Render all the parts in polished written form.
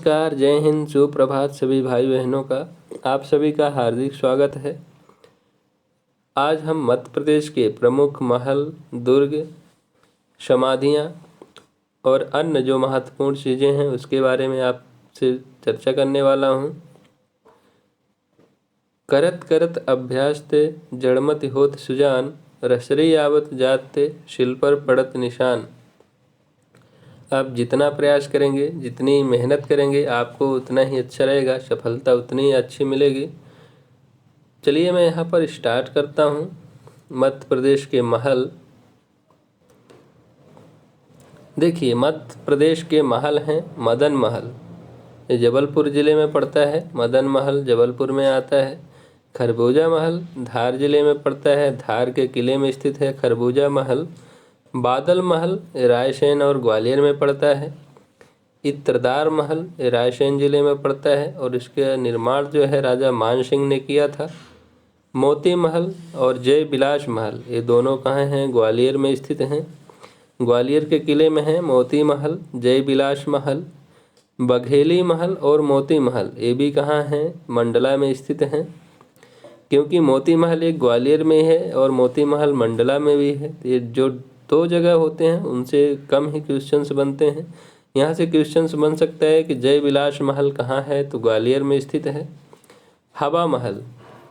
नमस्कार, जय हिंद, सुप्रभात सभी भाई बहनों का। आप सभी का हार्दिक स्वागत है। आज हम मध्य प्रदेश के प्रमुख महल, दुर्ग, समाधियाँ और अन्य जो महत्वपूर्ण चीज़ें हैं उसके बारे में आपसे चर्चा करने वाला हूँ। करत करत अभ्यास ते जड़मति होत सुजान, रसरी आवत जात ते शिल पर पड़त निशान। आप जितना प्रयास करेंगे, जितनी मेहनत करेंगे, आपको उतना ही अच्छा रहेगा, सफलता उतनी ही अच्छी मिलेगी। चलिए मैं यहाँ पर स्टार्ट करता हूँ। मध्य प्रदेश के महल। देखिए, मध्य प्रदेश के महल हैं मदन महल, ये जबलपुर ज़िले में पड़ता है। मदन महल जबलपुर में आता है। खरबूजा महल धार ज़िले में पड़ता है, धार के किले में स्थित है खरबूजा महल। बादल महल रायसेन और ग्वालियर में पड़ता है। इत्रदार महल रायसेन ज़िले में पड़ता है और इसका निर्माण जो है राजा मान सिंह ने किया था। मोती महल और जय विलास महल, ये दोनों कहाँ हैं? ग्वालियर में स्थित हैं। ग्वालियर के किले में है मोती महल, जय विलास महल। बघेली महल और मोती महल, ये भी कहाँ हैं? मंडला में स्थित हैं। क्योंकि मोती महल एक ग्वालियर में है और मोती महल मंडला में भी है। ये जो दो जगह होते हैं उनसे कम ही क्वेश्चंस बनते हैं। यहाँ से क्वेश्चंस बन सकता है कि जय विलास महल कहाँ है, तो ग्वालियर में स्थित है। हवा महल,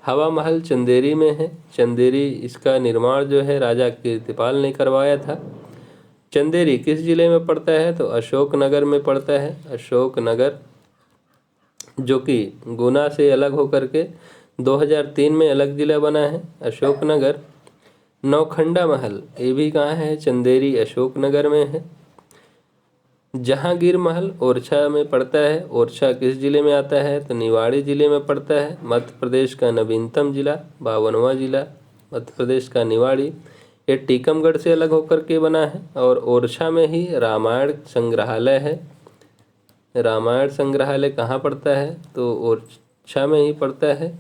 हवा महल चंदेरी में है। चंदेरी, इसका निर्माण जो है राजा कीर्तिपाल ने करवाया था। चंदेरी किस जिले में पड़ता है? तो अशोकनगर में पड़ता है। अशोकनगर, जो कि गुना से अलग होकर के 2003 में अलग जिला बना है अशोकनगर। नौखंडा महल, ये भी कहाँ है? चंदेरी अशोकनगर में है। जहांगीर महल ओरछा में पड़ता है। ओरछा किस जिले में आता है? तो निवाड़ी जिले में पड़ता है। मध्य प्रदेश का नवीनतम जिला, 52वां जिला मध्य प्रदेश का निवाड़ी। ये टीकमगढ़ से अलग होकर के बना है और ओरछा में ही रामायण संग्रहालय है। रामायण संग्रहालय कहाँ पड़ता है? तो ओरछा में ही पड़ता है।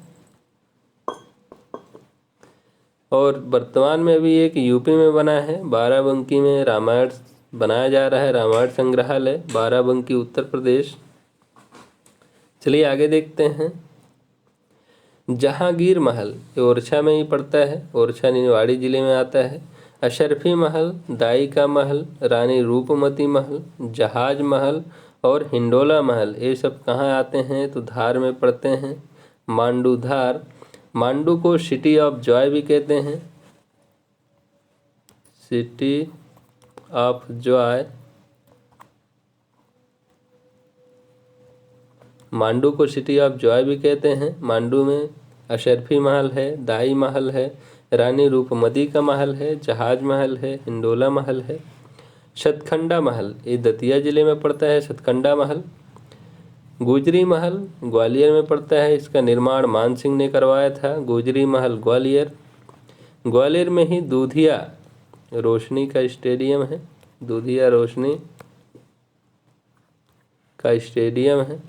और वर्तमान में भी एक यूपी में बना है, बाराबंकी में रामायण बनाया जा रहा है, रामायण संग्रहालय, बाराबंकी उत्तर प्रदेश। चलिए आगे देखते हैं। जहांगीर महल ओरछा में ही पड़ता है, ओरछा निवाड़ी जिले में आता है। अशरफी महल, दाई का महल, रानी रूपमती महल, जहाज महल और हिंडोला महल, ये सब कहाँ आते हैं? तो धार में पड़ते हैं। मांडू धार, मांडू को सिटी ऑफ जॉय भी कहते हैं। सिटी ऑफ जॉय, मांडू को सिटी ऑफ जॉय भी कहते हैं। मांडू में अशरफी महल है, दाई महल है, रानी रूपमती का महल है, जहाज महल है, हिंडोला महल है। सतखंडा महल, ये दतिया जिले में पड़ता है। सतखंडा महल। गुजरी महल ग्वालियर में पड़ता है, इसका निर्माण मान सिंह ने करवाया था। गुजरी महल ग्वालियर। ग्वालियर में ही दूधिया रोशनी का स्टेडियम है। दूधिया रोशनी का स्टेडियम है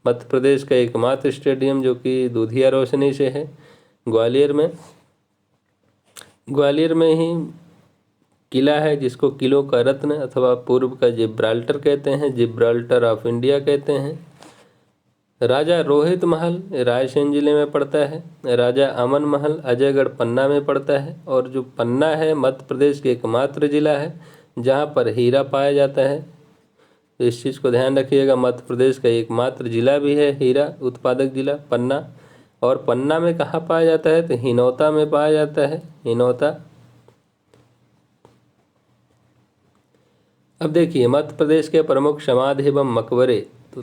मध्य प्रदेश का एकमात्र स्टेडियम जो कि दूधिया रोशनी से है, ग्वालियर में। ग्वालियर में ही किला है जिसको किलों का रत्न अथवा पूर्व का जिब्राल्टर कहते हैं, जिब्राल्टर ऑफ इंडिया कहते हैं। राजा रोहित महल रायसेन जिले में पड़ता है। राजा अमन महल अजयगढ़ पन्ना में पड़ता है। और जो पन्ना है मध्य प्रदेश के एकमात्र जिला है जहाँ पर हीरा पाया जाता है, तो इस चीज़ को ध्यान रखिएगा। मध्य प्रदेश का एकमात्र जिला भी है हीरा उत्पादक जिला पन्ना। और पन्ना में कहाँ पाया जाता है? तो हिनौता में पाया जाता है, हिनौता। अब देखिए मध्य प्रदेश के प्रमुख समाधि एवं मकबरे, तो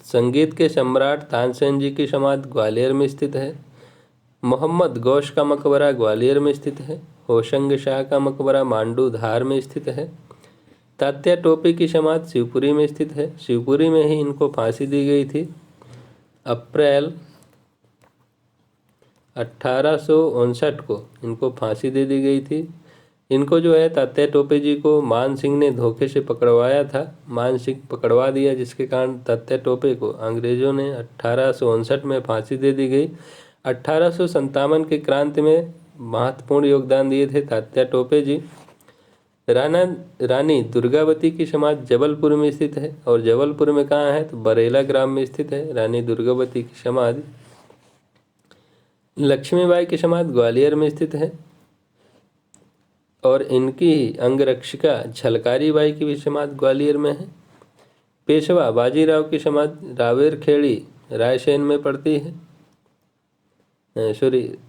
संगीत के सम्राट तानसेन जी की समाधि ग्वालियर में स्थित है। मोहम्मद गौश का मकबरा ग्वालियर में स्थित है। होशंग शाह का मकबरा मांडू धार में स्थित है। तात्या टोपे की समाधि शिवपुरी में स्थित है। शिवपुरी में ही इनको फांसी दी गई थी। अप्रैल 1859 को इनको फांसी दे दी गई थी। इनको जो है तात्या टोपे जी को मान सिंह ने धोखे से पकड़वाया था। मान सिंह पकड़वा दिया, जिसके कारण तात्या टोपे को अंग्रेज़ों ने 1859 में फांसी दे दी गई। 1857 की क्रांति में महत्वपूर्ण योगदान दिए थे तात्या टोपे जी। राणा रानी दुर्गावती की समाधि जबलपुर में स्थित है। और जबलपुर में कहाँ है? तो बरेला ग्राम में स्थित है रानी दुर्गावती की समाधि। लक्ष्मीबाई की समाधि ग्वालियर में स्थित है। और इनकी ही अंगरक्षिका झलकारी बाई की भी समाधि ग्वालियर में है। पेशवा बाजीराव की समाधि रावेरखेड़ी रायसेन में पड़ती है।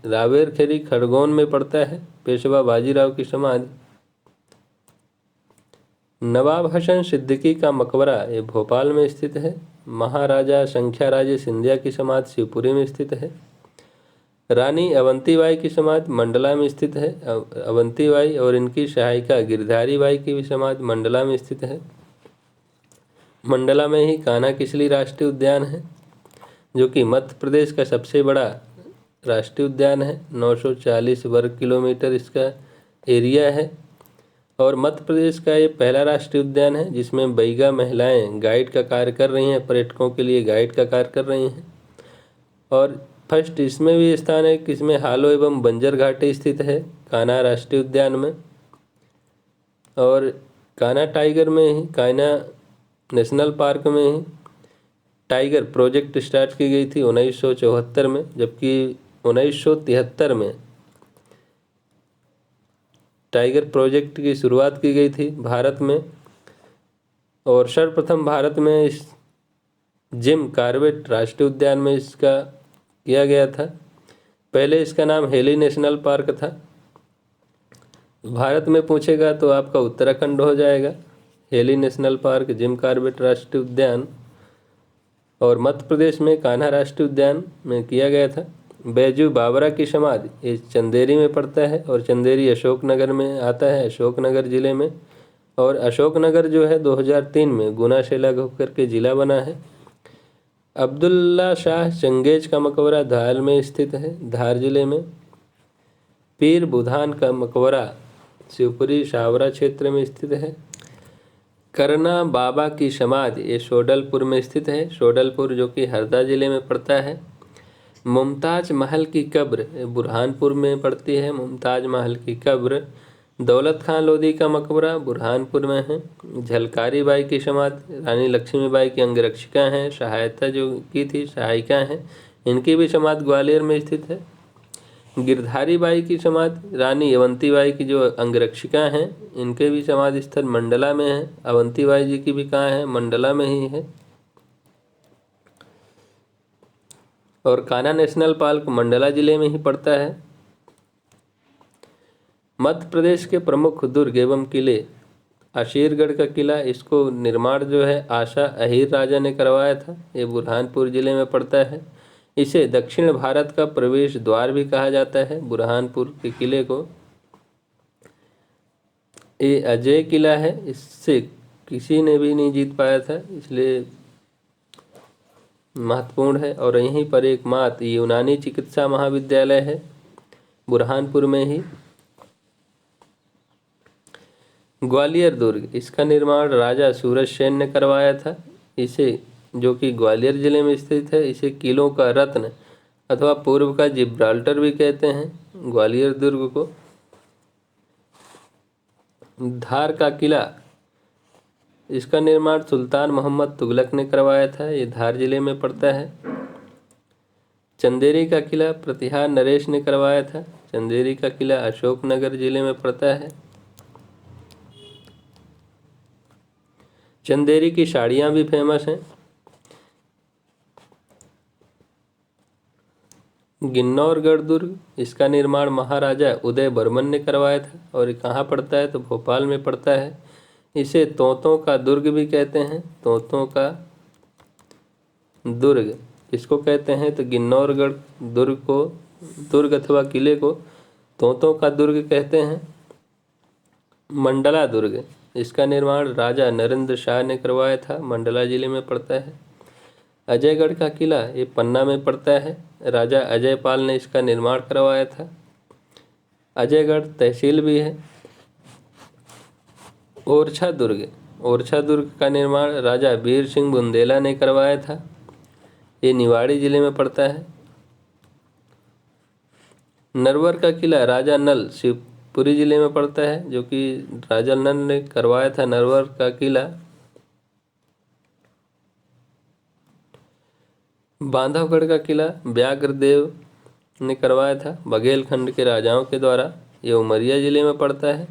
रावेरखेड़ी खरगोन में पड़ता है पेशवा बाजीराव की समाधि। नवाब हसन सिद्दीकी का मकबरा ये भोपाल में स्थित है। महाराजा संख्याराजे सिंधिया की समाधि शिवपुरी में स्थित है। रानी अवंतीबाई की समाधि मंडला में स्थित है। अवंतीबाई और इनकी सहायिका गिरधारी बाई की भी समाधि मंडला में स्थित है। मंडला में ही कान्हा किसली राष्ट्रीय उद्यान है, जो कि मध्य प्रदेश का सबसे बड़ा राष्ट्रीय उद्यान है। 940 वर्ग किलोमीटर इसका एरिया है। और मध्य प्रदेश का ये पहला राष्ट्रीय उद्यान है जिसमें बैगा महिलाएं गाइड का कार्य कर रही हैं, पर्यटकों के लिए गाइड का कार्य कर रही हैं। और फर्स्ट इसमें भी स्थान है कि इसमें हालो एवं बंजर घाटी स्थित है कान्हा राष्ट्रीय उद्यान में। और कान्हा टाइगर में ही, कान्हा नेशनल पार्क में ही टाइगर प्रोजेक्ट स्टार्ट की गई थी 1974 में, जबकि 1973 में टाइगर प्रोजेक्ट की शुरुआत की गई थी भारत में। और सर्वप्रथम भारत में इस जिम कॉर्बेट राष्ट्रीय उद्यान में इसका किया गया था। पहले इसका नाम हेली नेशनल पार्क था। भारत में पूछेगा तो आपका उत्तराखंड हो जाएगा, heli national park, Jim Corbett राष्ट्रीय उद्यान। और मध्य प्रदेश में कान्हा राष्ट्रीय उद्यान में किया गया था। बैजू बावरा की समाधि ये चंदेरी में पड़ता है। और चंदेरी अशोकनगर में आता है, अशोकनगर ज़िले में। और अशोकनगर जो है 2003 में गुना से अलग होकर के ज़िला बना है। अब्दुल्ला शाह चंगेज का मकबरा धार में स्थित है, धार जिले में। पीर बुधान का मकबरा शिवपुरी शावरा क्षेत्र में स्थित है। करना बाबा की समाधि ये शोडलपुर में स्थित है, शोडलपुर जो कि हरदा जिले में पड़ता है। मुमताज महल की कब्र बुरहानपुर में पड़ती है, मुमताज महल की कब्र। दौलत खान लोधी का मकबरा बुरहानपुर में है। झलकारी बाई की समाधि रानी लक्ष्मीबाई की अंगरक्षिका हैं, सहायता जो की थी सहायिका हैं, इनकी भी समाधि ग्वालियर में स्थित है। गिरधारी बाई की समाधि रानी अवंतीबाई की जो अंगरक्षिका हैं, इनके भी समाधि स्थल मंडला में है। अवंतीबाई जी की भी कहाँ है? मंडला में ही है। और कान्हा नेशनल पार्क मंडला जिले में ही पड़ता है। मध्य प्रदेश के प्रमुख दुर्ग एवं किले, अशीरगढ़ का किला, इसको निर्माण जो है आशा अहीर राजा ने करवाया था। ये बुरहानपुर जिले में पड़ता है। इसे दक्षिण भारत का प्रवेश द्वार भी कहा जाता है बुरहानपुर के किले को। ये अजय किला है, इससे किसी ने भी नहीं जीत पाया था, इसलिए महत्वपूर्ण है। और यहीं पर एक मात्र यूनानी चिकित्सा महाविद्यालय है बुरहानपुर में ही। ग्वालियर दुर्ग, इसका निर्माण राजा सूरज सेन ने करवाया था। इसे, जो कि ग्वालियर जिले में स्थित है, इसे किलों का रत्न अथवा पूर्व का जिब्राल्टर भी कहते हैं ग्वालियर दुर्ग को। धार का किला, इसका निर्माण सुल्तान मोहम्मद तुगलक ने करवाया था, ये धार जिले में पड़ता है। चंदेरी का किला प्रतिहार नरेश ने करवाया था। चंदेरी का किला अशोकनगर जिले में पड़ता है। चंदेरी की साड़ियाँ भी फेमस हैं। गिन्नौरगढ़ दुर्ग, इसका निर्माण महाराजा उदय बर्मन ने करवाया था। और ये कहाँ पड़ता है? तो भोपाल में पड़ता है। इसे तोतों का दुर्ग भी कहते हैं, तोतों का दुर्ग इसको कहते हैं। तो गिन्नौरगढ़ दुर्ग को, दुर्ग अथवा किले को तोतों का दुर्ग कहते हैं। मंडला दुर्ग, इसका निर्माण राजा नरेंद्र शाह ने करवाया था, मंडला जिले में पड़ता है। अजयगढ़ का किला ये पन्ना में पड़ता है, राजा अजयपाल ने इसका निर्माण करवाया था। अजयगढ़ तहसील भी है। ओरछा दुर्ग, ओरछा दुर्ग का निर्माण राजा वीर सिंह बुंदेला ने करवाया था, ये निवाड़ी जिले में पड़ता है। नरवर का किला राजा नल पुरी जिले में पड़ता है, जो कि राजा नल ने करवाया था नरवर का किला। बांधवगढ़ का किला व्याघ्रदेव ने करवाया था बघेलखंड के राजाओं के द्वारा। ये उमरिया जिले में पड़ता है।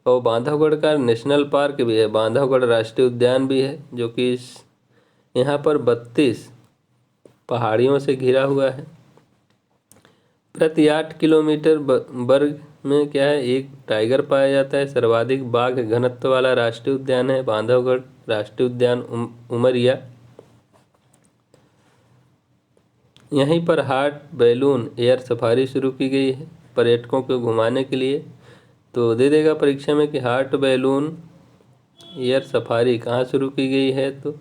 और बांधवगढ़ का नेशनल पार्क भी है, बांधवगढ़ राष्ट्रीय उद्यान भी है, जो कि यहाँ पर 32 पहाड़ियों से घिरा हुआ है। प्रति 8 किलोमीटर वर्ग में क्या है, एक टाइगर पाया जाता है। सर्वाधिक बाघ घनत्व वाला राष्ट्रीय उद्यान है बांधवगढ़ राष्ट्रीय उद्यान उमरिया। यहीं पर हॉट बैलून एयर सफारी शुरू की गई है पर्यटकों को घुमाने के लिए। तो दे देगा परीक्षा में कि हॉट बैलून एयर सफारी कहाँ शुरू की गई है, तो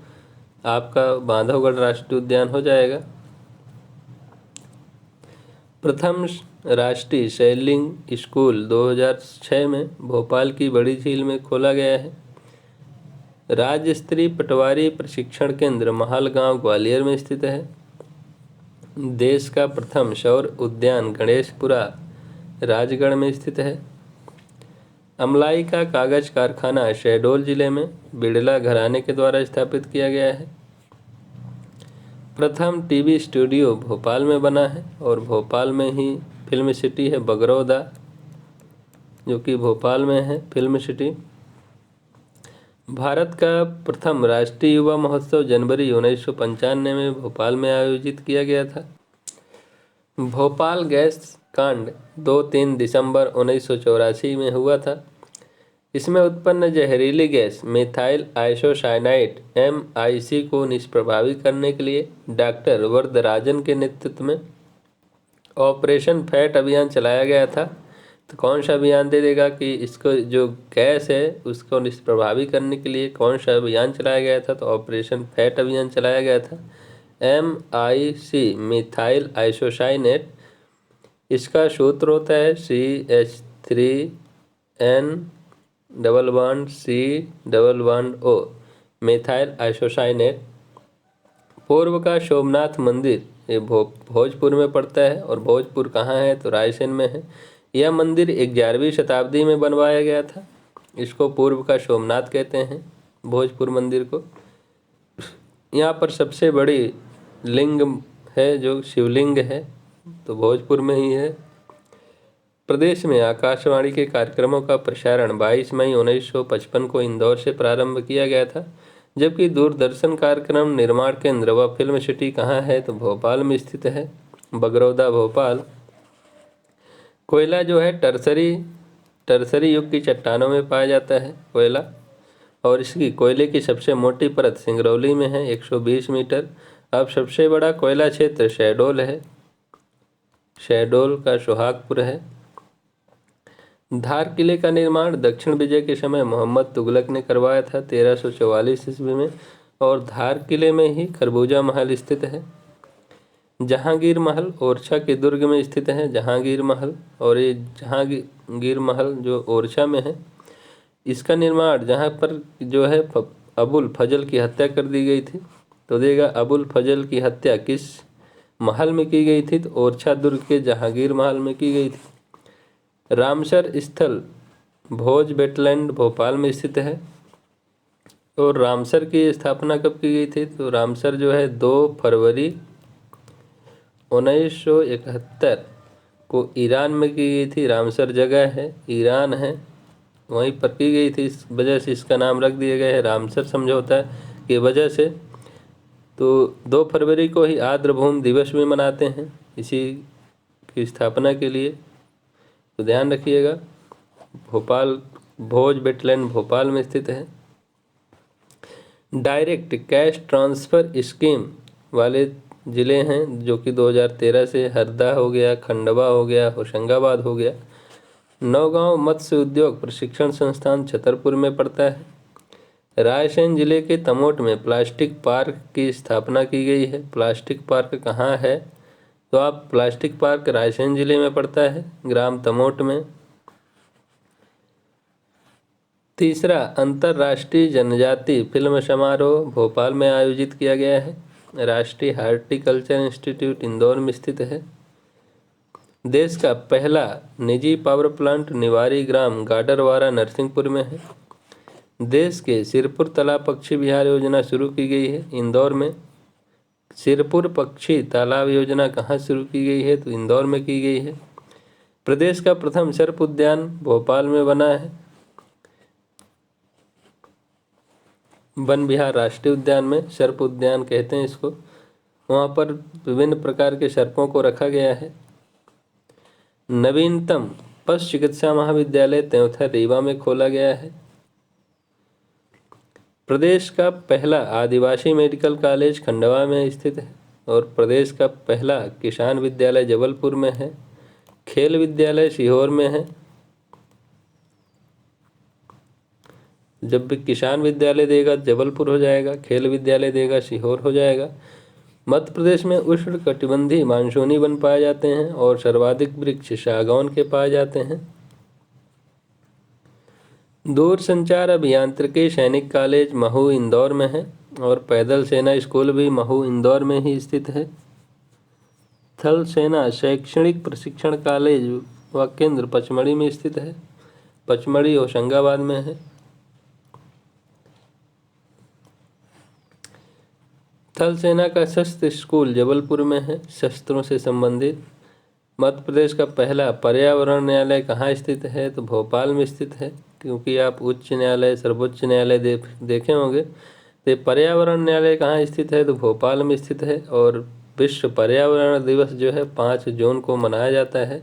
आपका बांधवगढ़ राष्ट्रीय उद्यान हो जाएगा। प्रथम राष्ट्रीय सेलिंग स्कूल 2006 में भोपाल की बड़ी झील में खोला गया है। राज्य स्तरीय पटवारी प्रशिक्षण केंद्र महालगांव ग्वालियर में स्थित है। देश का प्रथम सौर उद्यान गणेशपुरा राजगढ़ में स्थित है। अमलाई का कागज कारखाना शहडोल जिले में बिड़ला घराने के द्वारा स्थापित किया गया है। प्रथम टीवी स्टूडियो भोपाल में बना है और भोपाल में ही फिल्म सिटी है बगरौदा, जो कि भोपाल में है फिल्म सिटी। भारत का प्रथम राष्ट्रीय युवा महोत्सव जनवरी 1995 में भोपाल में आयोजित किया गया था। भोपाल गैस कांड 2-3 दिसंबर 1984 में हुआ था। इसमें उत्पन्न जहरीली गैस मिथाइल आइसोसाइनाइड MIC को निष्प्रभावी करने के लिए डॉक्टर वरदराजन के नेतृत्व में ऑपरेशन फैट अभियान चलाया गया था। तो कौन सा अभियान दे देगा कि इसको जो गैस है उसको निष्प्रभावी करने के लिए कौन सा अभियान चलाया गया था, तो ऑपरेशन फैट अभियान चलाया गया था। MIC मिथाइल आइसोसाइनेट, इसका सूत्र होता है CH3N11C11O मिथाइल आइसोसाइनेट। पूर्व का सोमनाथ मंदिर ये भोजपुर में पड़ता है। और भोजपुर कहाँ है, तो रायसेन में है। यह मंदिर 11वीं शताब्दी में बनवाया गया था। इसको पूर्व का सोमनाथ कहते हैं भोजपुर मंदिर को। यहाँ पर सबसे बड़ी लिंग है जो शिवलिंग है, तो भोजपुर में ही है। प्रदेश में आकाशवाणी के कार्यक्रमों का प्रसारण 22 मई 1955 को इंदौर से प्रारंभ किया गया था, जबकि दूरदर्शन कार्यक्रम निर्माण केंद्र व फिल्म सिटी कहाँ है, तो भोपाल में स्थित है बगरौदा भोपाल। कोयला जो है टर्सरी युग की चट्टानों में पाया जाता है कोयला, और इसकी कोयले की सबसे मोटी परत सिंगरौली में है 120 मीटर। अब सबसे बड़ा कोयला क्षेत्र शहडोल है, शहडोल का सुहागपुर है। धार किले का निर्माण दक्षिण विजय के समय मोहम्मद तुगलक ने करवाया था 1344 ईस्वी में, और धार किले में ही खरबूजा महल स्थित है। जहांगीर महल ओरछा के दुर्ग में स्थित है जहांगीर महल, और ये जहांगीर महल जो ओरछा में है, इसका निर्माण जहाँ पर जो है अबुल फजल की हत्या कर दी गई थी। तो देगा अबुल फजल की हत्या किस महल में की गई थी, तो ओरछा दुर्ग के जहांगीर महल में की गई थी। रामसर स्थल भोज वेटलैंड भोपाल में स्थित है। और रामसर की स्थापना कब की गई थी, तो रामसर जो है 2 फरवरी 1971 को ईरान में की गई थी। रामसर जगह है ईरान है, वहीं पर की गई थी, इस वजह से इसका नाम रख दिया गया है रामसर समझौता की वजह से। तो 2 फरवरी को ही आर्द्रभूमि दिवस भी मनाते हैं इसी की स्थापना के लिए, तो ध्यान रखिएगा। भोपाल भोज वेटलैंड भोपाल में स्थित है। डायरेक्ट कैश ट्रांसफ़र स्कीम वाले ज़िले हैं जो कि 2013 से हरदा हो गया, खंडवा हो गया, होशंगाबाद हो गया। नौगांव मत्स्य उद्योग प्रशिक्षण संस्थान छतरपुर में पड़ता है। रायसेन जिले के तमोट में प्लास्टिक पार्क की स्थापना की गई है। प्लास्टिक पार्क कहाँ है, तो आप प्लास्टिक पार्क रायसेन जिले में पड़ता है, ग्राम तमोट में। तीसरा अंतर्राष्ट्रीय जनजाति फिल्म समारोह भोपाल में आयोजित किया गया है। राष्ट्रीय हार्टिकल्चर इंस्टीट्यूट इंदौर में स्थित है। देश का पहला निजी पावर प्लांट निवारी ग्राम गाडरवारा नरसिंहपुर में है। देश के सिरपुर तालाब पक्षी विहार योजना शुरू की गई है इंदौर में। सिरपुर पक्षी तालाब योजना कहाँ शुरू की गई है? तो इंदौर में की गई है। प्रदेश का प्रथम सर्प उद्यान भोपाल में बना है। वन विहार राष्ट्रीय उद्यान में, सर्प उद्यान कहते हैं इसको, वहाँ पर विभिन्न प्रकार के सर्पों को रखा गया है। नवीनतम पशु चिकित्सा महाविद्यालय त्योंथा रीवा में खोला गया है। प्रदेश का पहला आदिवासी मेडिकल कॉलेज खंडवा में स्थित है। और प्रदेश का पहला किसान विद्यालय जबलपुर में है। खेल विद्यालय सीहोर में है। जब भी किसान विद्यालय देगा जबलपुर हो जाएगा, खेल विद्यालय देगा सीहोर हो जाएगा। मध्य प्रदेश में उष्णकटिबंधीय मानसूनी वन पाए जाते हैं और सर्वाधिक वृक्ष सागौन के पाए जाते हैं। दूरसंचार अभियांत्रिकी सैनिक कॉलेज महू इंदौर में है और पैदल सेना स्कूल भी महू इंदौर में ही स्थित है। थल सेना शैक्षणिक प्रशिक्षण कॉलेज व केंद्र पचमढ़ी में स्थित है। पचमढ़ी होशंगाबाद में है। थल सेना का शस्त्र स्कूल जबलपुर में है, शस्त्रों से संबंधित। मध्य प्रदेश का पहला पर्यावरण न्यायालय कहाँ स्थित है? तो भोपाल में स्थित है, क्योंकि आप उच्च न्यायालय, सर्वोच्च न्यायालय देखे होंगे। तो पर्यावरण न्यायालय कहाँ स्थित है? तो भोपाल में स्थित है। और विश्व पर्यावरण दिवस जो है 5 जून को मनाया जाता है।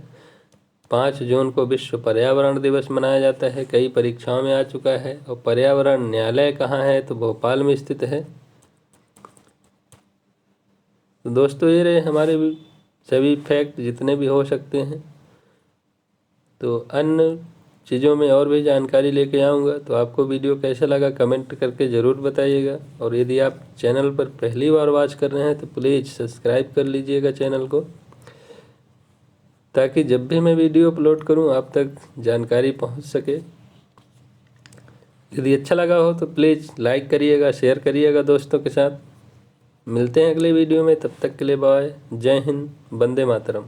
5 जून को विश्व पर्यावरण दिवस मनाया जाता है। कई परीक्षाओं में आ चुका है। और पर्यावरण न्यायालय कहाँ है? तो भोपाल में स्थित है। तो दोस्तों ये रहे हमारे भी सभी फैक्ट जितने भी हो सकते हैं। तो अन्य चीज़ों में और भी जानकारी लेके आऊँगा। तो आपको वीडियो कैसा लगा कमेंट करके ज़रूर बताइएगा। और यदि आप चैनल पर पहली बार वॉच कर रहे हैं तो प्लीज़ सब्सक्राइब कर लीजिएगा चैनल को, ताकि जब भी मैं वीडियो अपलोड करूं आप तक जानकारी पहुंच सके। यदि अच्छा लगा हो तो प्लीज़ लाइक करिएगा, शेयर करिएगा दोस्तों के साथ। मिलते हैं अगले वीडियो में, तब तक के लिए बाय। जय हिंद, वंदे मातरम।